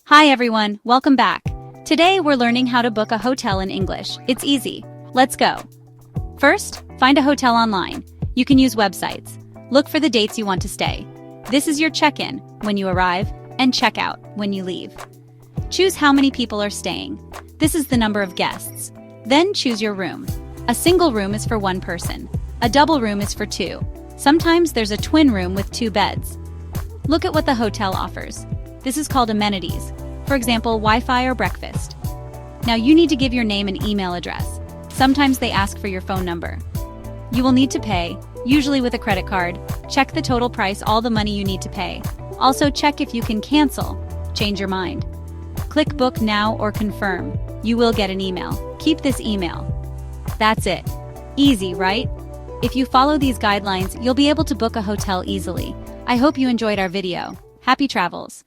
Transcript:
Hi everyone, welcome back. Today we're learning how to book a hotel in English. It's easy. Let's go. First, find a hotel online. You can use websites. Look for the dates you want to stay. This is your check-in, when you arrive, and check-out, when you leave. Choose how many people are staying. This is the number of guests. Then choose your room. A single room is for one person. A double room is for two. Sometimes there's a twin room with 2 beds. Look at what the hotel offers. This is called amenities. For example, Wi-Fi or breakfast. Now you need to give your name and email address. Sometimes they ask for your phone number. You will need to pay, usually with a credit card. Check the total price, all the money you need to pay. Also check if you can cancel, change your mind. Click book now or confirm. You will get an email. Keep this email. That's it. Easy, right? If you follow these guidelines, you'll be able to book a hotel easily. I hope you enjoyed our video. Happy travels!